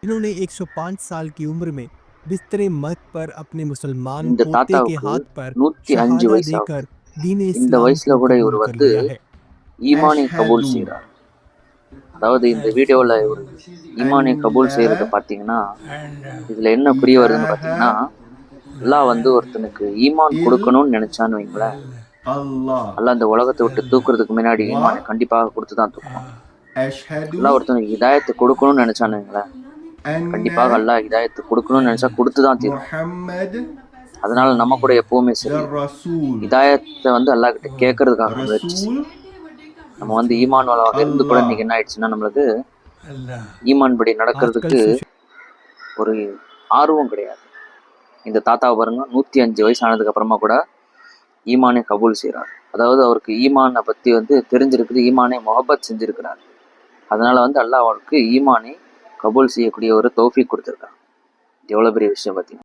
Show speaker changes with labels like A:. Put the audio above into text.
A: इन्होंने 105 साल की उम्र में बिस्तरे मौत पर अपने मुसलमान
B: இந்த
A: पोते के
B: தாத்தாவுக்கு
A: हाथ पर
B: 105
A: शहादा
B: வயசு ஆகுது.
A: देकर दीन
B: இந்த
A: इस्लाम
B: வயசுல
A: को
B: கூட
A: कबूल
B: இவர்
A: कर लिया है।
B: ஈமானை கபூல்
C: أشهد
B: செய்றார். அதாவது இந்த
C: أن
B: வீடியோல இவரு ஈமானை கபூல் செய்யறத
C: لا
B: பாத்தீங்கன்னா,
C: أن
B: இதுல என்ன புரிய வருதுன்னு
C: إله
B: பாத்தீங்கன்னா, அல்லாஹ்
C: لا
B: ஒருத்தனுக்கு ஈமான்
C: إلا
B: கொடுக்கணும்னு நினைச்சான்னு வைங்களேன்,
C: الله.
B: அல்லாஹ் இந்த உலகத்தை விட்டு தூக்குறதுக்கு முன்னாடி ஈமானை கண்டிப்பாக கொடுத்துதான் தூக்குவான்.
C: وأشهد
B: அல்லாஹ் ஒருத்தனுக்கு ஹிதாயத்தை கொடுக்கணும்னு நினைச்சான்னு வைங்களேன்,
C: أن
B: கண்டிப்பாக அல்லாஹ் ஹிதாயத்தை கொடுக்கணும்னு நினைச்சா கொடுத்துதான் தீரும்.
C: محمد
B: அதனால நம்ம கூட எப்பவுமே சரி,
C: الرسول
B: ஹிதாயத்தை அல்லாஹ் கிட்ட கேட்கறதுக்காக முயற்சி
C: رسول
B: நம்ம ஈமான் வாழாக இருந்து கூட இன்னைக்கு என்ன ஆயிடுச்சுன்னா, நம்மளுக்கு ஈமான் படி
A: आजकल
B: நடக்கிறதுக்கு ஒரு ஆர்வம் கிடையாது. இந்த தாத்தாவை பாருங்க, 105 வயசு ஆனதுக்கு அப்புறமா கூட ஈமானை கபூல் செய்கிறார். அதாவது அவருக்கு ஈமானை பத்தி தெரிஞ்சிருக்குது, ஈமானை முஹப்பத் செஞ்சிருக்கிறார். அதனால அல்லாஹ் அவருக்கு ஈமானை கபூல் செய்யக்கூடிய ஒரு தௌஃபீக் கொடுத்துருக்கான். எவ்வளவு பெரிய விஷயம் பார்த்தீங்கன்னா.